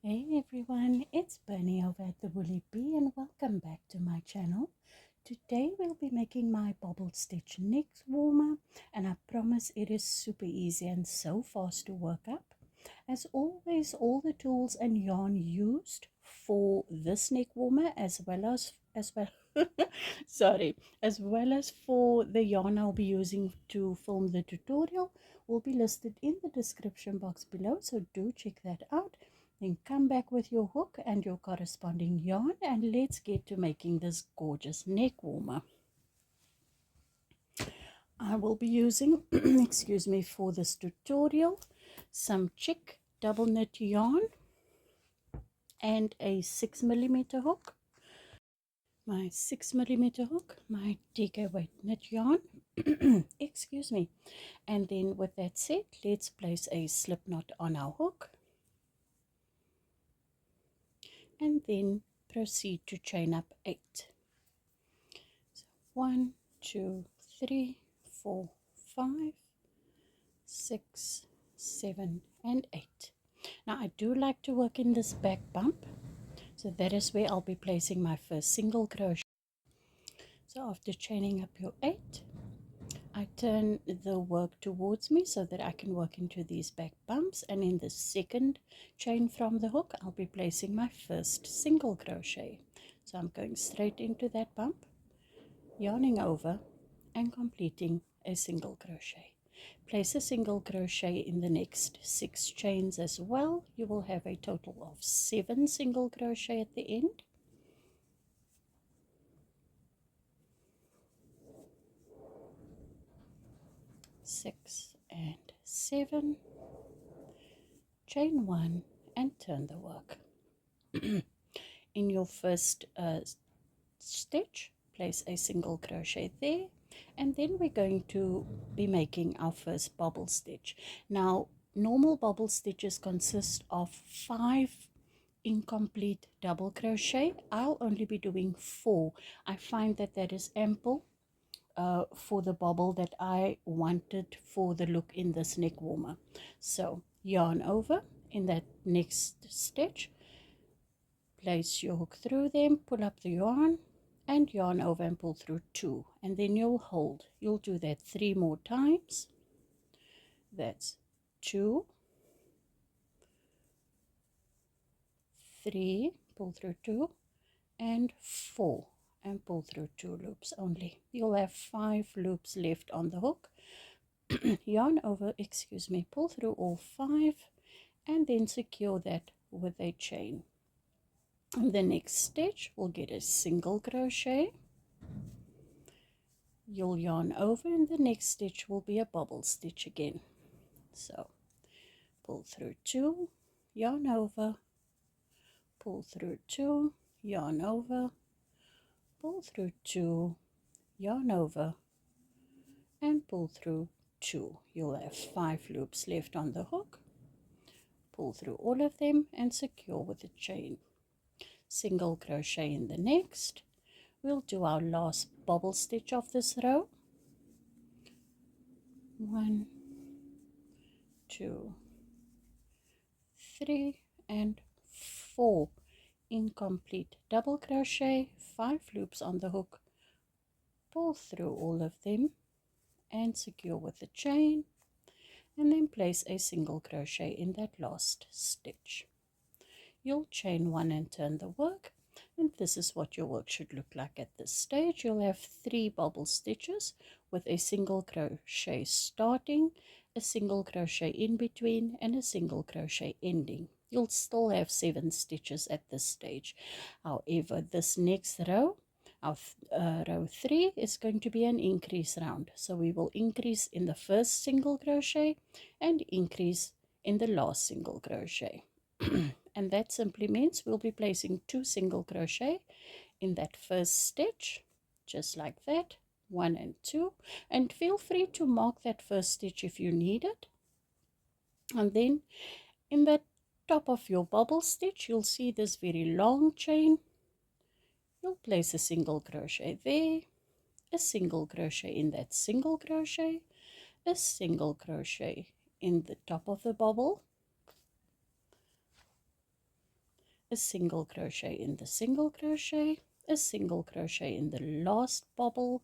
Hey everyone, it's Bernie over at the Woolly Bee and welcome back to my channel. Today we'll be making my bobble stitch neck warmer and I promise it is super easy and so fast to work up. As always, all the tools and yarn used for this neck warmer as well as for the yarn I'll be using to film the tutorial will be listed in the description box below, so do check that out. Then come back with your hook and your corresponding yarn and let's get to making this gorgeous neck warmer. I will be using excuse me, for this tutorial some chick double knit yarn and a 6mm hook, my 6mm hook, my DK weight knit yarn excuse me, and then with that said, let's place a slip knot on our hook and then proceed to chain up 8. So 1, 2, 3, 4, 5, 6, 7 and 8. Now I do like to work in this back bump, so that is where I'll be placing my first single crochet. So after chaining up your 8, I turn the work towards me so that I can work into these back bumps, and in the second chain from the hook I'll be placing my first single crochet. So I'm going straight into that bump, yarning over and completing a single crochet. Place a single crochet in the next 6 chains as well. You will have a total of 7 single crochet at the end. Six and 7, chain 1 and turn the work. In your first stitch, place a single crochet there, and then we're going to be making our first bobble stitch. Now normal bobble stitches consist of 5 incomplete double crochet. I'll only be doing 4. I find that that is ample for the bobble that I wanted for the look in this neck warmer. So yarn over in that next stitch, place your hook through them, pull up the yarn and yarn over and pull through 2, and then you'll hold. You'll do that 3 more times. That's 2, 3, pull through 2 and 4 and pull through 2 loops only. You'll have 5 loops left on the hook. Yarn over, excuse me, pull through all 5 and then secure that with a chain. In the next stitch we'll get a single crochet, you'll yarn over, and the next stitch will be a bobble stitch again. So pull through 2, yarn over, pull through 2, yarn over, pull through 2, yarn over and pull through 2. You'll have 5 loops left on the hook. Pull through all of them and secure with a chain. Single crochet in the next. We'll do our last bobble stitch of this row. 1, 2, 3 and 4 incomplete double crochet, 5 loops on the hook. Pull through all of them and secure with a chain, and then place a single crochet in that last stitch. You'll chain 1 and turn the work, and this is what your work should look like at this stage. You'll have 3 bobble stitches with a single crochet starting, a single crochet in between and a single crochet ending. You'll still have 7 stitches at this stage. However, this next row, our row 3, is going to be an increase round, so we will increase in the first single crochet and increase in the last single crochet. And that simply means we'll be placing 2 single crochet in that first stitch, just like that, 1 and 2, and feel free to mark that first stitch if you need it. And then in the top of your bobble stitch, you'll see this very long chain. You'll place a single crochet there, a single crochet in that single crochet, a single crochet in the top of the bobble, a single crochet in the single crochet, a single crochet in the last bobble,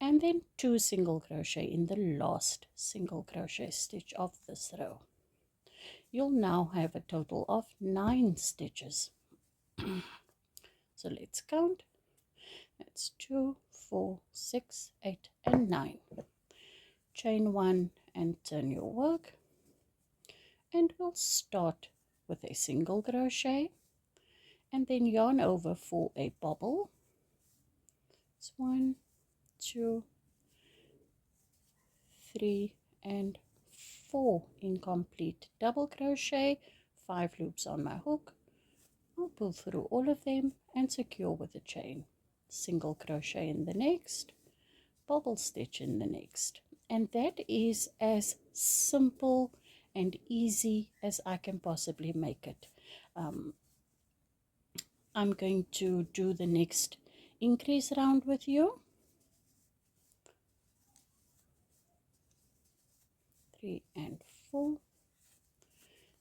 and then 2 single crochet in the last single crochet stitch of this row. You'll now have a total of 9 stitches. So let's count. That's 2, 4, 6, 8, and 9. Chain 1 and turn your work, and we'll start with a single crochet and then yarn over for a bobble. It's 1, 2, 3, and 4 incomplete double crochet, 5 loops on my hook. I'll pull through all of them and secure with a chain. Single crochet in the next, bobble stitch in the next, and that is as simple and easy as I can possibly make it. I'm going to do the next increase round with you. 3 and 4.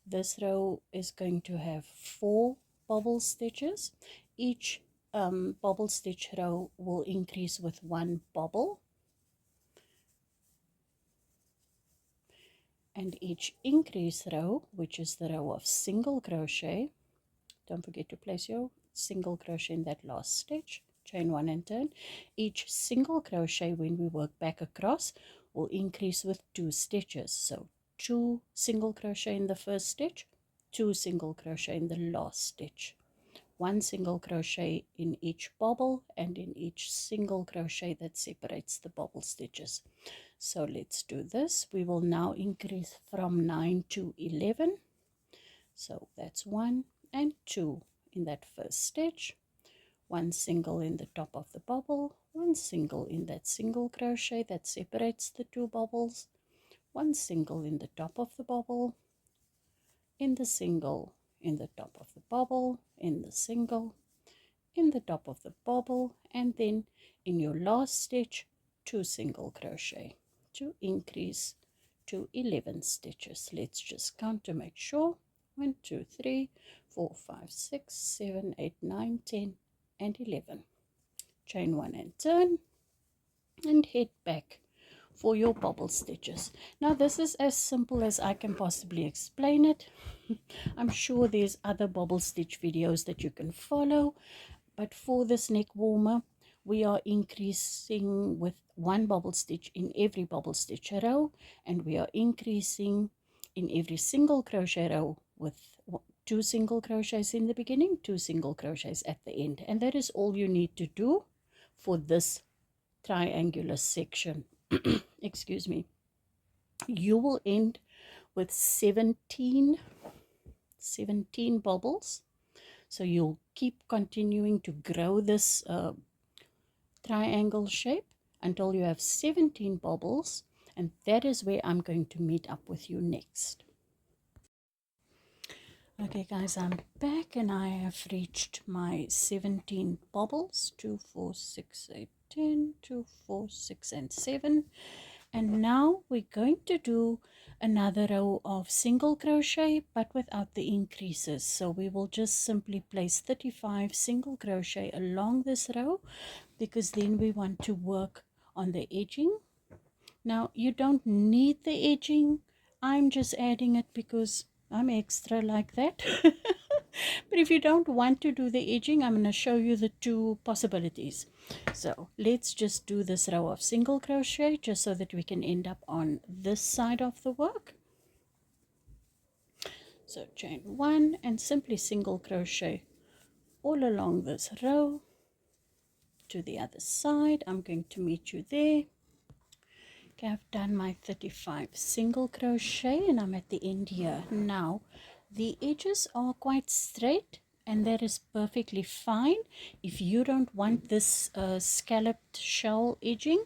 This row is going to have 4 bobble stitches. Each bobble stitch row will increase with 1 bobble, and each increase row, which is the row of single crochet, don't forget to place your single crochet in that last stitch, chain 1 and turn. Each single crochet when we work back across will increase with 2 stitches. So 2 single crochet in the first stitch, 2 single crochet in the last stitch, 1 single crochet in each bobble and in each single crochet that separates the bobble stitches. So let's do this. We will now increase from 9 to 11. So that's 1 and 2 in that first stitch, 1 single in the top of the bobble, 1 single in that single crochet that separates the 2 bobbles, 1 single in the top of the bobble, in the single, in the top of the bobble, in the single, in the top of the bobble, and then in your last stitch 2 single crochet to increase to 11 stitches. Let's just count to make sure. 1, 2, 3, 4, 5, 6, 7, 8, 9, 10, and 11. Chain 1 and turn, and head back for your bobble stitches. Now this is as simple as I can possibly explain it. I'm sure there's other bobble stitch videos that you can follow, but for this neck warmer we are increasing with 1 bobble stitch in every bobble stitch row, and we are increasing in every single crochet row with 2 single crochets in the beginning, 2 single crochets at the end, and that is all you need to do for this triangular section. Excuse me. You will end with 17 bobbles, so you'll keep continuing to grow this triangle shape until you have 17 bobbles, and that is where I'm going to meet up with you next. Okay guys, I'm back and I have reached my 17 bobbles. 2, 4, 6, 8, 10, 2, 4, 6, and 7. And now we're going to do another row of single crochet but without the increases. So we will just simply place 35 single crochet along this row, because then we want to work on the edging. Now you don't need the edging. I'm just adding it because I'm extra like that. But if you don't want to do the edging, I'm going to show you the 2 possibilities. So let's just do this row of single crochet just so that we can end up on this side of the work. So chain 1 and simply single crochet all along this row to the other side. I'm going to meet you there. Okay, I've done my 35 single crochet and I'm at the end here. Now the edges are quite straight, and that is perfectly fine. If you don't want this scalloped shell edging,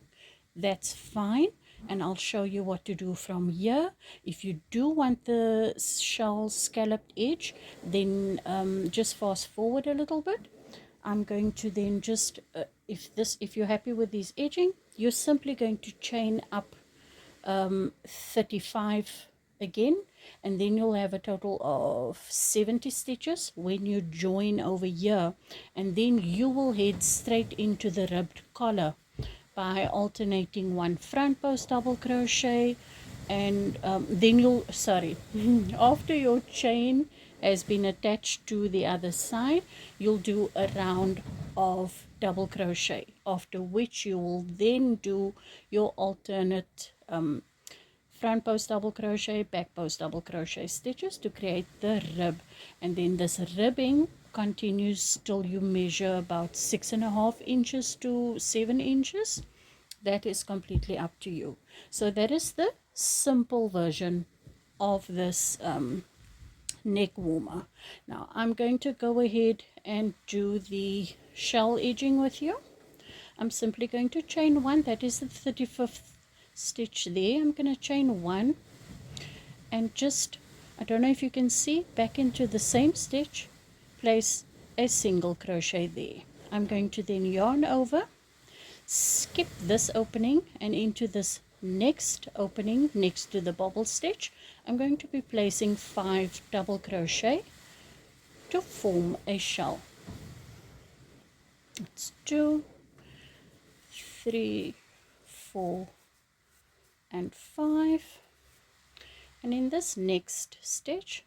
that's fine, and I'll show you what to do from here. If you do want the shell scalloped edge, then just fast forward a little bit. I'm going to then just if you're happy with these edging, you're simply going to chain up 35 again and then you'll have a total of 70 stitches when you join over here, and then you will head straight into the ribbed collar by alternating one front post double crochet, and then you'll, sorry, after your chain has been attached to the other side, you'll do a round of double crochet, after which you will then do your alternate front post double crochet, back post double crochet stitches to create the rib, and then this ribbing continues till you measure about 6.5 inches to 7 inches. That is completely up to you. So that is the simple version of this neck warmer. Now I'm going to go ahead and do the shell edging with you. I'm simply going to chain one. That is the 35th stitch there. I'm going to chain one and just, I don't know if you can see, back into the same stitch, place a single crochet there. I'm going to then yarn over, skip this opening, and into this next opening next to the bobble stitch I'm going to be placing 5 double crochet to form a shell. It's 2, 3, 4 and 5, and in this next stitch,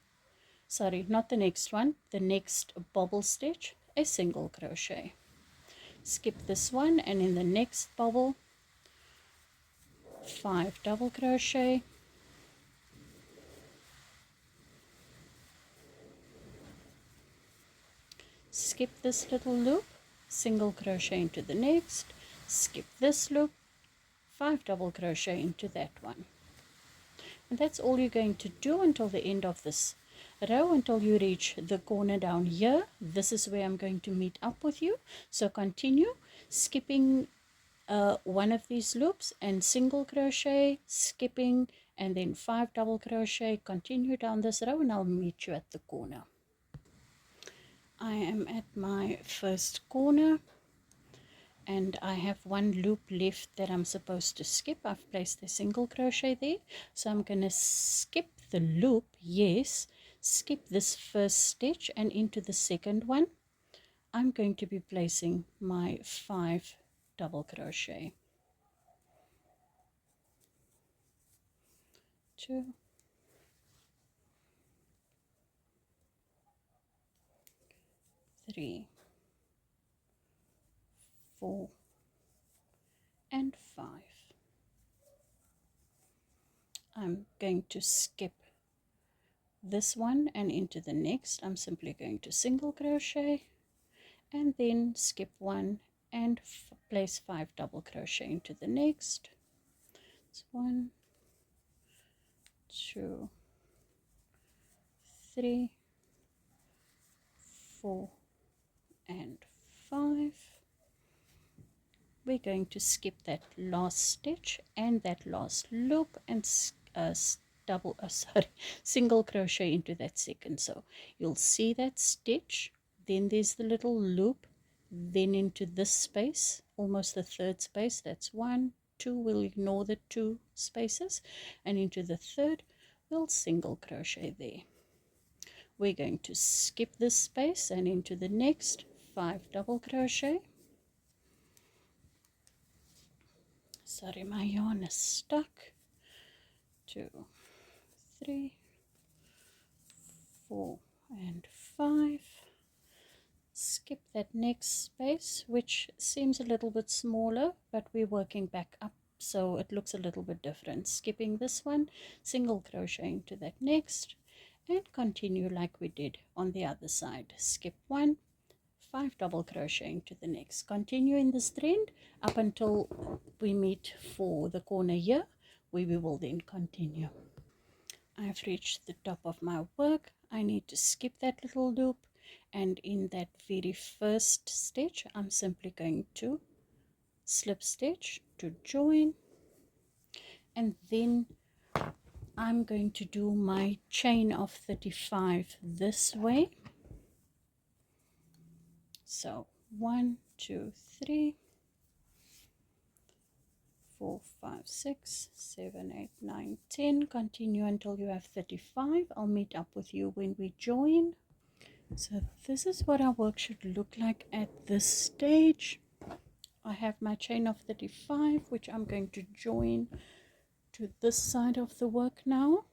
sorry, not the next one, the next bobble stitch, a single crochet. Skip this one, and in the next bobble 5 double crochet, skip this little loop, single crochet into the next, skip this loop, 5 double crochet into that one. And that's all you're going to do until the end of this row, until you reach the corner down here. This is where I'm going to meet up with you. So continue skipping one of these loops and single crochet, skipping, and then 5 double crochet. Continue down this row and I'll meet you at the corner. I am at my first corner and I have one loop left that I'm supposed to skip. I've placed a single crochet there, so I'm going to skip the loop, yes, skip this first stitch, and into the second one I'm going to be placing my 5 double crochet. 2, 3, 4 and 5. I'm going to skip this one, and into the next I'm simply going to single crochet and then skip one and place 5 double crochet into the next. It's 1, 2, 3, 4 and 5. We're going to skip that last stitch and that last loop and single crochet into that second. So you'll see that stitch, then there's the little loop, then into this space, almost the third space, that's 1, 2, we'll ignore the 2 spaces, and into the third we'll single crochet there. We're going to skip this space and into the next 5 double crochet. Sorry, my yarn is stuck. 2, 3, 4 and 5. Skip that next space, which seems a little bit smaller, but we're working back up, so it looks a little bit different. Skipping this one, single crochet into that next, and continue like we did on the other side. Skip 1, 5 double crochet into the next. Continue in this trend up until we meet for the corner here, where we will then continue. I've reached the top of my work. I need to skip that little loop, and in that very first stitch I'm simply going to slip stitch to join, and then I'm going to do my chain of 35 this way. So 1, 2, 3, 4, 5, 6, 7, 8, 9, 10. Continue until you have 35. I'll meet up with you when we join. So this is what our work should look like at this stage. I have my chain of 35, which I'm going to join to this side of the work now,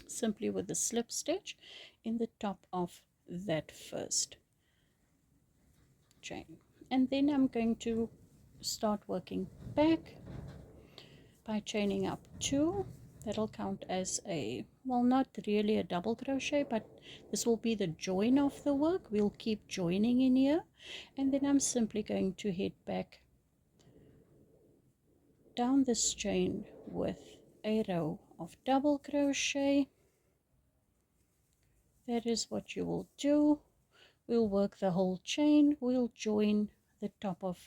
simply with a slip stitch in the top of that first chain. And then I'm going to start working back by chaining up 2. That'll count as a, well, not really a double crochet, but this will be the join of the work. We'll keep joining in here, and then I'm simply going to head back down this chain with a row of double crochet. That is what you will do. We'll work the whole chain. We'll join the top of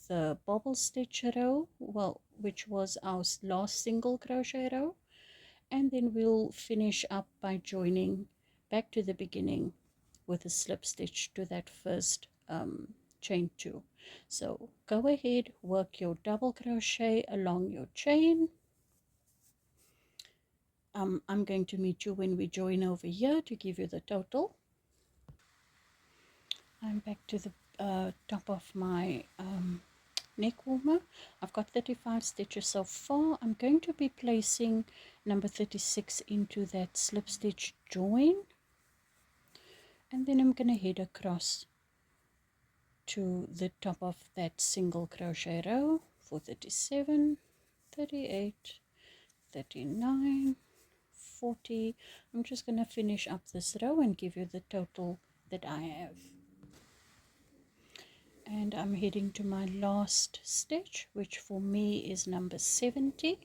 the bobble stitch row, well, which was our last single crochet row, and then we'll finish up by joining back to the beginning with a slip stitch to that first chain 2. So go ahead, work your double crochet along your chain. I'm going to meet you when we join over here to give you the total. I'm back to the top of my neck warmer. I've got 35 stitches so far. I'm going to be placing number 36 into that slip stitch join, and then I'm going to head across to the top of that single crochet row for 37, 38, 39, 40. I'm just going to finish up this row and give you the total that I have. And I'm heading to my last stitch, which for me is number 70.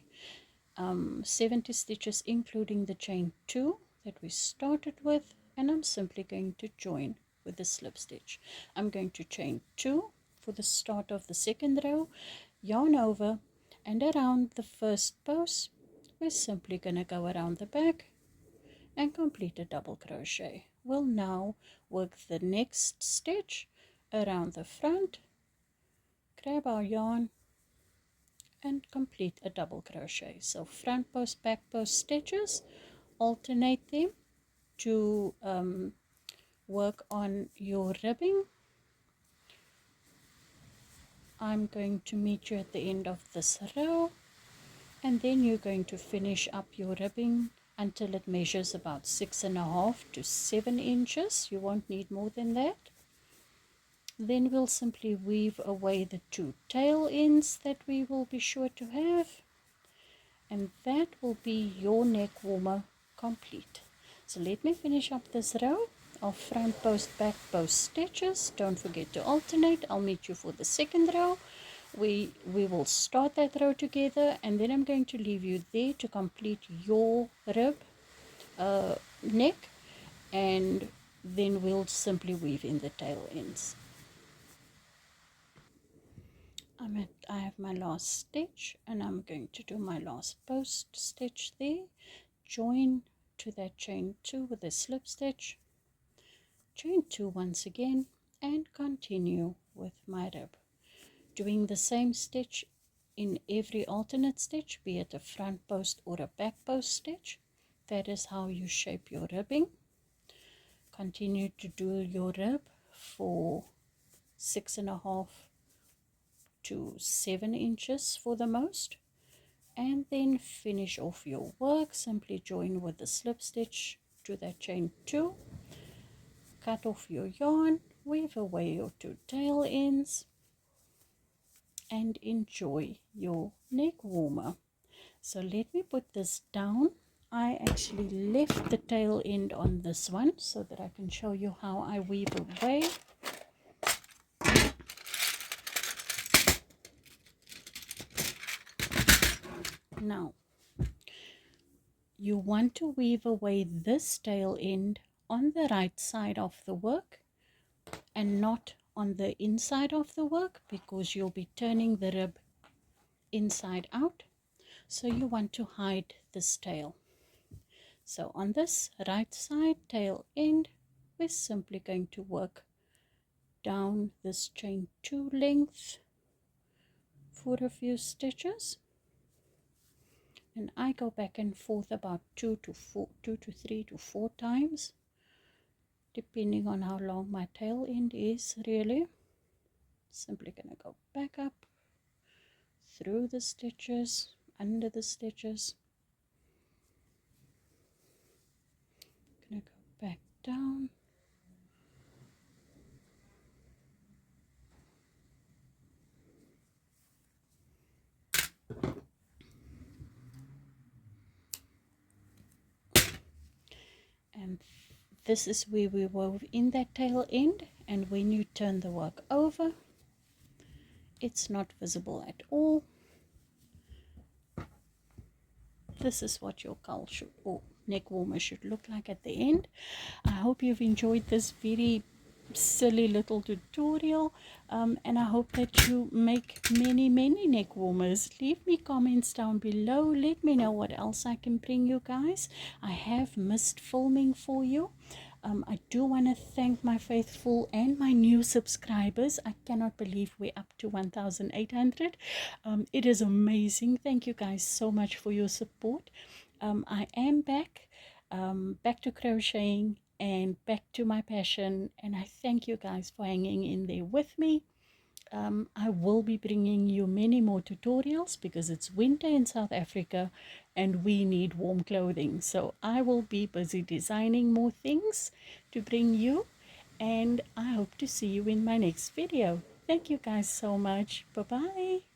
70 stitches including the chain 2 that we started with, and I'm simply going to join with the slip stitch. I'm going to chain 2 for the start of the second row, yarn over, and around the first post we're simply going to go around the back and complete a double crochet. We'll now work the next stitch around the front, grab our yarn, and complete a double crochet. So front post, back post stitches, alternate them to work on your ribbing. I'm going to meet you at the end of this row, and then you're going to finish up your ribbing until it measures about 6.5 to 7 inches. You won't need more than that. Then we'll simply weave away the 2 tail ends that we will be sure to have, and that will be your neck warmer complete. So let me finish up this row of front post, back post stitches. Don't forget to alternate. I'll meet you for the second row. We will start that row together, and then I'm going to leave you there to complete your rib neck, and then we'll simply weave in the tail ends. I have my last stitch, and I'm going to do my last post stitch there, join to that chain 2 with a slip stitch, chain 2 once again, and continue with my rib, doing the same stitch in every alternate stitch, be it a front post or a back post stitch. That is how you shape your ribbing. Continue to do your rib for 6.5 to 7 inches for the most, and then finish off your work. Simply join with the slip stitch to that chain 2, cut off your yarn, weave away your 2 tail ends, and enjoy your neck warmer. So let me put this down. I actually left the tail end on this one so that I can show you how I weave away. Now, you want to weave away this tail end on the right side of the work and not on the inside of the work, because you'll be turning the rib inside out. So you want to hide this tail. So on this right side tail end, we're simply going to work down this chain 2 length for a few stitches. and I go back and forth about 2 to 3 to 4 times, depending on how long my tail end is. Really, simply gonna go back up through the stitches, under the stitches, gonna go back down, and this is where we wove in that tail end. And when you turn the work over, it's not visible at all. This is what your cull should, or neck warmer should look like at the end. I hope you've enjoyed this very silly little tutorial, and I hope that you make many neck warmers. Leave me comments down below. Let me know what else I can bring you guys. I have missed filming for you. I do want to thank my faithful and my new subscribers. I cannot believe we're up to 1,800. It is amazing. Thank you guys so much for your support. I am back to crocheting and back to my passion, and I thank you guys for hanging in there with me. I will be bringing you many more tutorials because it's winter in South Africa and we need warm clothing. So I will be busy designing more things to bring you, and I hope to see you in my next video. Thank you guys so much. Bye bye.